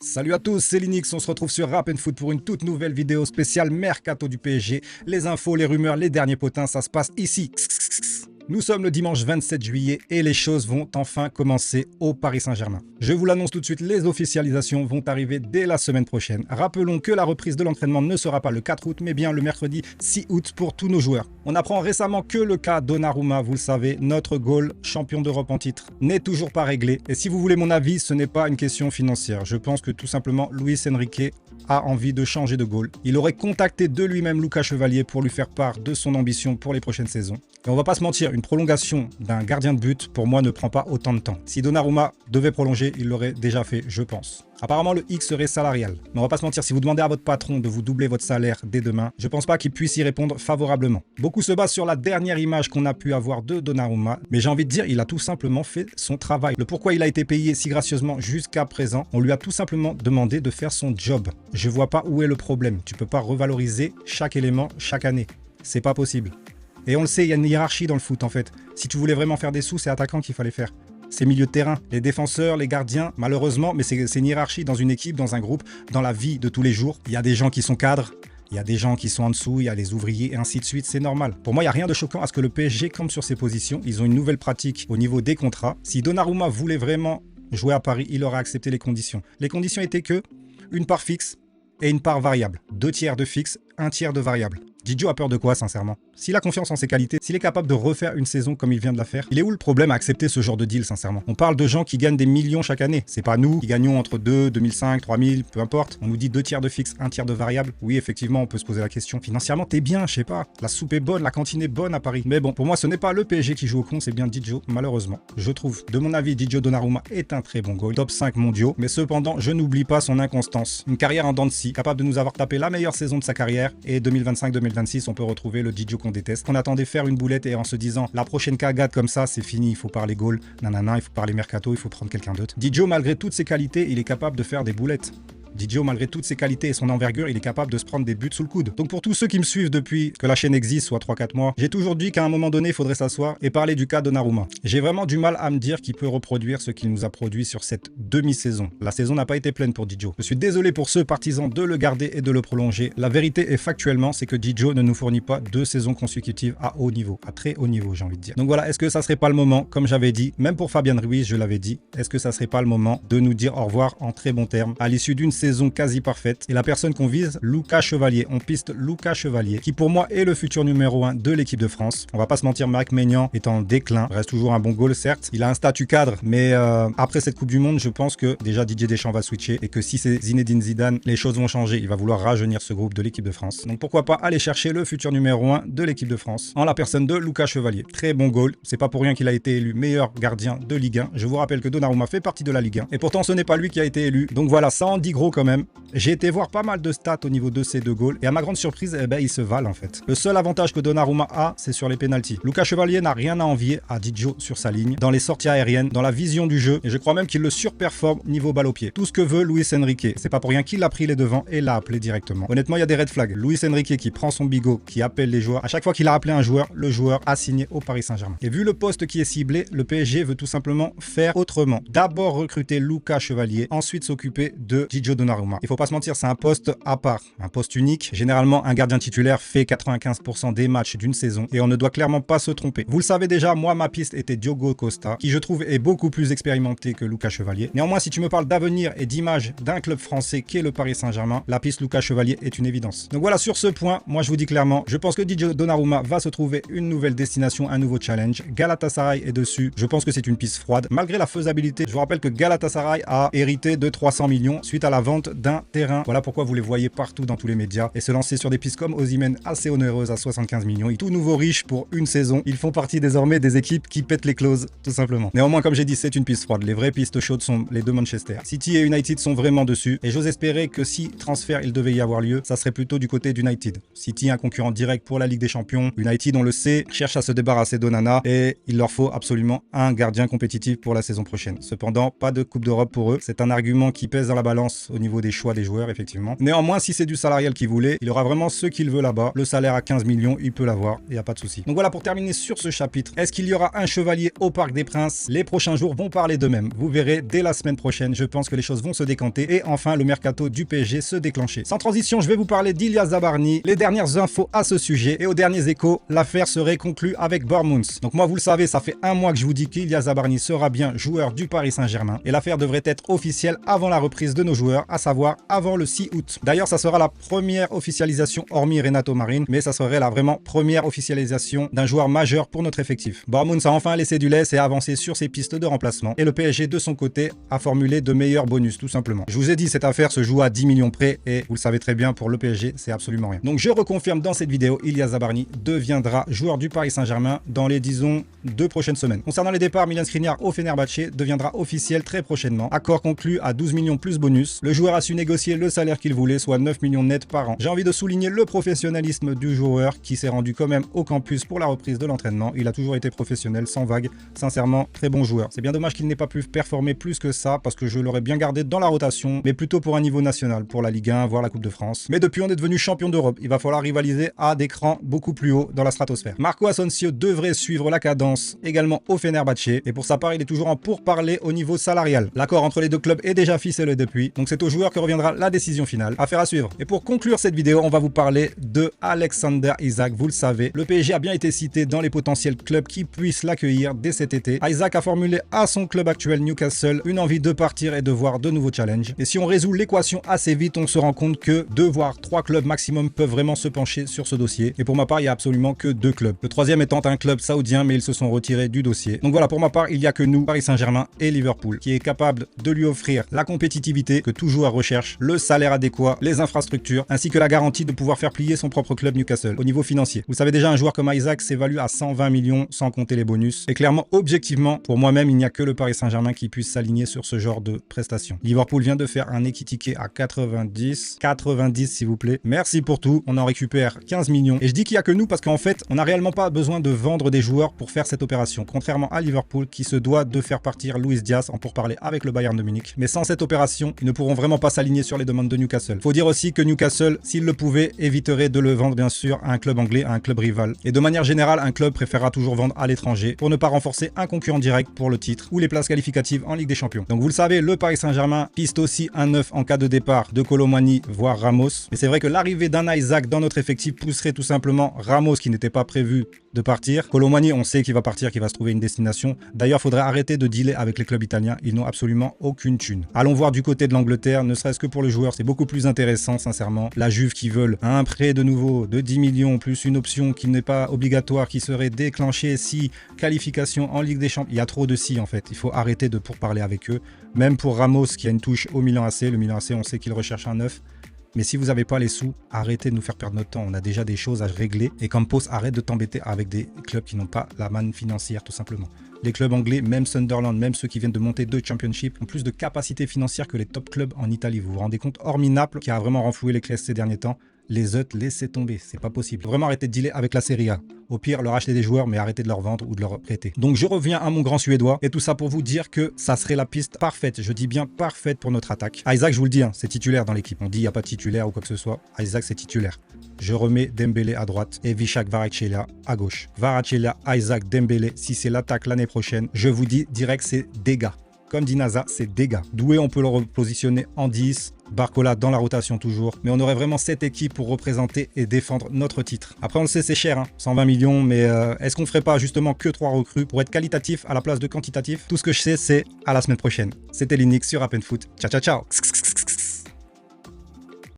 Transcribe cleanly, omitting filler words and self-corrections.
Salut à tous, c'est Linux, on se retrouve sur Rap Foot pour une toute nouvelle vidéo spéciale Mercato du PSG. Les infos, les rumeurs, les derniers potins, ça se passe ici. Nous sommes le dimanche 27 juillet et les choses vont enfin commencer au Paris Saint-Germain. Je vous l'annonce tout de suite, les officialisations vont arriver dès la semaine prochaine. Rappelons que la reprise de l'entraînement ne sera pas le 4 août, mais bien le mercredi 6 août pour tous nos joueurs. On apprend récemment que le cas Donnarumma, vous le savez, notre goal, champion d'Europe en titre, n'est toujours pas réglé. Et si vous voulez mon avis, ce n'est pas une question financière. Je pense que tout simplement, Luis Enrique a envie de changer de goal. Il aurait contacté de lui-même Lucas Chevalier pour lui faire part de son ambition pour les prochaines saisons. Et on va pas se mentir, une prolongation d'un gardien de but, pour moi, ne prend pas autant de temps. Si Donnarumma devait prolonger, il l'aurait déjà fait, je pense. Apparemment, le X serait salarial. Mais on va pas se mentir, si vous demandez à votre patron de vous doubler votre salaire dès demain, je pense pas qu'il puisse y répondre favorablement. Beaucoup se basent sur la dernière image qu'on a pu avoir de Donnarumma, mais j'ai envie de dire, il a tout simplement fait son travail. Le pourquoi il a été payé si gracieusement jusqu'à présent, on lui a tout simplement demandé de faire son job. Je vois pas où est le problème. Tu peux pas revaloriser chaque élément chaque année. C'est pas possible. Et on le sait, il y a une hiérarchie dans le foot en fait. Si tu voulais vraiment faire des sous, c'est attaquant qu'il fallait faire. C'est milieu de terrain, les défenseurs, les gardiens, malheureusement, mais c'est une hiérarchie dans une équipe, dans un groupe, dans la vie de tous les jours. Il y a des gens qui sont cadres, il y a des gens qui sont en dessous, il y a les ouvriers et ainsi de suite, c'est normal. Pour moi, il n'y a rien de choquant à ce que le PSG campe sur ses positions. Ils ont une nouvelle pratique au niveau des contrats. Si Donnarumma voulait vraiment jouer à Paris, il aurait accepté les conditions. Les conditions étaient que une part fixe et une part variable. 2 tiers de fixe, 1 tiers de variable. Didio a peur de quoi, sincèrement? S'il a confiance en ses qualités, s'il est capable de refaire une saison comme il vient de la faire, il est où le problème à accepter ce genre de deal, sincèrement? On parle de gens qui gagnent des millions chaque année. C'est pas nous qui gagnons entre 2, 2005, 3000, peu importe. On nous dit 2 tiers de fixe, 1 tiers de variable. Oui, effectivement, on peut se poser la question. Financièrement, t'es bien, je sais pas. La soupe est bonne, la cantine est bonne à Paris. Mais bon, pour moi, ce n'est pas le PSG qui joue au con, c'est bien Didio, malheureusement. Je trouve, de mon avis, Didio Donnarumma est un très bon goal. Top 5 mondiaux. Mais cependant, je n'oublie pas son inconstance. Une carrière en dents de scie, capable de nous avoir tapé la meilleure saison de sa carrière. Et 2025-2026, on peut retrouver le Didio qu'on déteste. On attendait faire une boulette et en se disant la prochaine cagade comme ça, c'est fini, il faut parler goal, nanana, il faut parler mercato, il faut prendre quelqu'un d'autre. Didio, malgré toutes ses qualités, il est capable de faire des boulettes. Didio, malgré toutes ses qualités et son envergure, il est capable de se prendre des buts sous le coude. Donc pour tous ceux qui me suivent depuis que la chaîne existe, soit 3-4 mois, j'ai toujours dit qu'à un moment donné, il faudrait s'asseoir et parler du cas Donnarumma. J'ai vraiment du mal à me dire qu'il peut reproduire ce qu'il nous a produit sur cette demi-saison. La saison n'a pas été pleine pour Didio. Je suis désolé pour ceux partisans de le garder et de le prolonger. La vérité est factuellement, c'est que Didio ne nous fournit pas 2 saisons consécutives à haut niveau, à très haut niveau, j'ai envie de dire. Donc voilà, est-ce que ça serait pas le moment, comme j'avais dit, même pour Fabien Ruiz, je l'avais dit, est-ce que ça serait pas le moment de nous dire au revoir en très bons termes à l'issue d'une saison quasi parfaite? Et la personne qu'on vise, Lucas Chevalier. On piste Lucas Chevalier, qui pour moi est le futur numéro 1 de l'équipe de France. On va pas se mentir, Marc Maignan est en déclin. Reste toujours un bon goal, certes. Il a un statut cadre, mais après cette Coupe du Monde, je pense que déjà Didier Deschamps va switcher et que si c'est Zinedine Zidane, les choses vont changer. Il va vouloir rajeunir ce groupe de l'équipe de France. Donc pourquoi pas aller chercher le futur numéro 1 de l'équipe de France en la personne de Lucas Chevalier. Très bon goal. C'est pas pour rien qu'il a été élu meilleur gardien de Ligue 1. Je vous rappelle que Donnarumma fait partie de la Ligue 1. Et pourtant, ce n'est pas lui qui a été élu. Donc voilà, ça en dit gros quand même. J'ai été voir pas mal de stats au niveau de ces 2 goals et à ma grande surprise, ils se valent en fait. Le seul avantage que Donnarumma a, c'est sur les pénaltys. Lucas Chevalier n'a rien à envier à Didio sur sa ligne, dans les sorties aériennes, dans la vision du jeu et je crois même qu'il le surperforme niveau balle au pied. Tout ce que veut Luis Enrique. C'est pas pour rien qu'il a pris les devants et l'a appelé directement. Honnêtement, il y a des red flags. Luis Enrique qui prend son bigot, qui appelle les joueurs. À chaque fois qu'il a appelé un joueur, le joueur a signé au Paris Saint-Germain. Et vu le poste qui est ciblé, le PSG veut tout simplement faire autrement. D'abord recruter Lucas Chevalier, ensuite s'occuper de Didio Donnarumma. Il faut pas se mentir, c'est un poste à part, un poste unique. Généralement, un gardien titulaire fait 95% des matchs d'une saison et on ne doit clairement pas se tromper. Vous le savez déjà, moi, ma piste était Diogo Costa, qui je trouve est beaucoup plus expérimenté que Lucas Chevalier. Néanmoins, si tu me parles d'avenir et d'image d'un club français qu'est le Paris Saint-Germain, la piste Lucas Chevalier est une évidence. Donc voilà, sur ce point, moi je vous dis clairement, je pense que Didio Donnarumma va se trouver une nouvelle destination, un nouveau challenge. Galatasaray est dessus, je pense que c'est une piste froide. Malgré la faisabilité, je vous rappelle que Galatasaray a hérité de 300 millions suite à la vente d'un terrain. Voilà pourquoi vous les voyez partout dans tous les médias et se lancer sur des pistes comme Osimhen assez onéreuses à 75 millions. Et tout nouveau riche pour une saison. Ils font partie désormais des équipes qui pètent les clauses, tout simplement. Néanmoins, comme j'ai dit, c'est une piste froide. Les vraies pistes chaudes sont les 2 Manchester. City et United sont vraiment dessus et j'ose espérer que si transfert il devait y avoir lieu, ça serait plutôt du côté d'United. City, un concurrent direct pour la Ligue des Champions. United, on le sait, cherche à se débarrasser d'Onana et il leur faut absolument un gardien compétitif pour la saison prochaine. Cependant, pas de Coupe d'Europe pour eux. C'est un argument qui pèse dans la balance au niveau des choix des joueurs, effectivement. Néanmoins, si c'est du salarial qu'il voulait, il aura vraiment ce qu'il veut là-bas. Le salaire à 15 millions, il peut l'avoir, il n'y a pas de souci. Donc voilà, pour terminer sur ce chapitre, est-ce qu'il y aura un chevalier au Parc des Princes? Les prochains jours vont parler d'eux-mêmes. Vous verrez, dès la semaine prochaine, je pense que les choses vont se décanter et enfin le mercato du PSG se déclencher. Sans transition, je vais vous parler d'Ilyas Zabarni, les dernières infos à ce sujet et aux derniers échos, l'affaire serait conclue avec Bournemouth. Donc moi, vous le savez, ça fait un mois que je vous dis qu'Ilyas Zabarni sera bien joueur du Paris Saint-Germain et l'affaire devrait être officielle avant la reprise de nos joueurs, à savoir avant le 6 août. D'ailleurs, ça sera la première officialisation hormis Renato Marin, mais ça serait la vraiment première officialisation d'un joueur majeur pour notre effectif. Bournemouth a enfin laissé du lest et a avancé sur ses pistes de remplacement et le PSG de son côté a formulé de meilleurs bonus tout simplement. Je vous ai dit, cette affaire se joue à 10 millions près et vous le savez très bien, pour le PSG, c'est absolument rien. Donc je reconfirme dans cette vidéo, Ilyas Zabarni deviendra joueur du Paris Saint-Germain dans les, disons, 2 prochaines semaines. Concernant les départs, Milan Skriniar au Fenerbahçe deviendra officiel très prochainement. Accord conclu à 12 millions plus bonus. Le joueur a su négocier le salaire qu'il voulait, soit 9 millions net par an. J'ai envie de souligner le professionnalisme du joueur qui s'est rendu quand même au campus pour la reprise de l'entraînement. Il a toujours été professionnel, sans vague. Sincèrement, très bon joueur. C'est bien dommage qu'il n'ait pas pu performer plus que ça parce que je l'aurais bien gardé dans la rotation, mais plutôt pour un niveau national, pour la Ligue 1, voire la Coupe de France. Mais depuis, on est devenu champion d'Europe. Il va falloir rivaliser à des crans beaucoup plus haut dans la stratosphère. Marco Asensio devrait suivre la cadence également au Fenerbahçe et pour sa part, il est toujours en pourparlers au niveau salarial. L'accord entre les deux clubs est déjà ficelé depuis, donc c'est au joueur que reviendra la décision finale. Affaire à suivre. Et pour conclure cette vidéo, on va vous parler de Alexander Isak. Vous le savez, le PSG a bien été cité dans les potentiels clubs qui puissent l'accueillir dès cet été. Isak a formulé à son club actuel Newcastle une envie de partir et de voir de nouveaux challenges. Et si on résout l'équation assez vite, on se rend compte que 2 voire 3 clubs maximum peuvent vraiment se pencher sur ce dossier. Et pour ma part, il n'y a absolument que 2 clubs. Le troisième étant un club saoudien, mais ils se sont retirés du dossier. Donc voilà, pour ma part, il n'y a que nous, Paris Saint-Germain et Liverpool, qui est capable de lui offrir la compétitivité que tout joueur recherche, le salaire adéquat, les infrastructures, ainsi que la garantie de pouvoir faire plier son propre club Newcastle au niveau financier. Vous savez déjà, un joueur comme Isak s'évalue à 120 millions sans compter les bonus. Et clairement, objectivement, pour moi-même, il n'y a que le Paris Saint-Germain qui puisse s'aligner sur ce genre de prestations. Liverpool vient de faire un équitiqué à 90 s'il vous plaît. Merci pour tout, on en récupère 15 millions. Et je dis qu'il n'y a que nous parce qu'en fait, on n'a réellement pas besoin de vendre des joueurs pour faire cette opération, contrairement à Liverpool qui se doit de faire partir Luis Diaz en pourparlers avec le Bayern de Munich. Mais sans cette opération, ils ne pourront vraiment pas s'aligner sur les demandes de Newcastle. Faut dire aussi que Newcastle, s'il le pouvait, éviterait de le vendre bien sûr à un club anglais, à un club rival. Et de manière générale, un club préférera toujours vendre à l'étranger pour ne pas renforcer un concurrent direct pour le titre ou les places qualificatives en Ligue des Champions. Donc vous le savez, le Paris Saint-Germain piste aussi un 9 en cas de départ de Kolo Muani, voire Ramos. Mais c'est vrai que l'arrivée d'un Isak dans notre effectif pousserait tout simplement Ramos qui n'était pas prévu de partir. Kolo Muani, on sait qu'il va partir, qu'il va se trouver une destination. D'ailleurs, il faudrait arrêter de dealer avec les clubs italiens. Ils n'ont absolument aucune thune. Allons voir du côté de l'Angleterre, ne serait-ce que pour le joueur, c'est beaucoup plus intéressant, sincèrement. La Juve qui veulent un prêt de nouveau de 10 millions, plus une option qui n'est pas obligatoire, qui serait déclenchée si qualification en Ligue des Champions. Il y a trop de si en fait. Il faut arrêter de pourparler avec eux. Même pour Ramos qui a une touche au Milan AC. Le Milan AC, on sait qu'il recherche un 9. Mais si vous n'avez pas les sous, arrêtez de nous faire perdre notre temps. On a déjà des choses à régler. Et Campos, arrête de t'embêter avec des clubs qui n'ont pas la manne financière, tout simplement. Les clubs anglais, même Sunderland, même ceux qui viennent de monter de Championship, ont plus de capacité financière que les top clubs en Italie. Vous vous rendez compte? Hormis Naples, qui a vraiment renfloué les classes ces derniers temps, les autres, laissez tomber. C'est pas possible. Vraiment arrêter de dealer avec la Serie A. Au pire, leur acheter des joueurs, mais arrêtez de leur vendre ou de leur prêter. Donc je reviens à mon grand Suédois. Et tout ça pour vous dire que ça serait la piste parfaite. Je dis bien parfaite pour notre attaque. Isak, je vous le dis, hein, c'est titulaire dans l'équipe. On dit il n'y a pas de titulaire ou quoi que ce soit. Isak, c'est titulaire. Je remets Dembélé à droite et Vishac Kvaratskhelia à gauche. Kvaratskhelia, Isak, Dembélé. Si c'est l'attaque l'année prochaine, je vous dis direct, c'est dégâts. Comme dit Naza, c'est dégâts. Doué, on peut le repositionner en 10. Barcola dans la rotation toujours. Mais on aurait vraiment cette équipe pour représenter et défendre notre titre. Après, on le sait, c'est cher, hein, 120 millions. Mais est-ce qu'on ne ferait pas justement que 3 recrues pour être qualitatif à la place de quantitatif? Tout ce que je sais, c'est à la semaine prochaine. C'était Linux sur Rap & Foot. Ciao, ciao, ciao.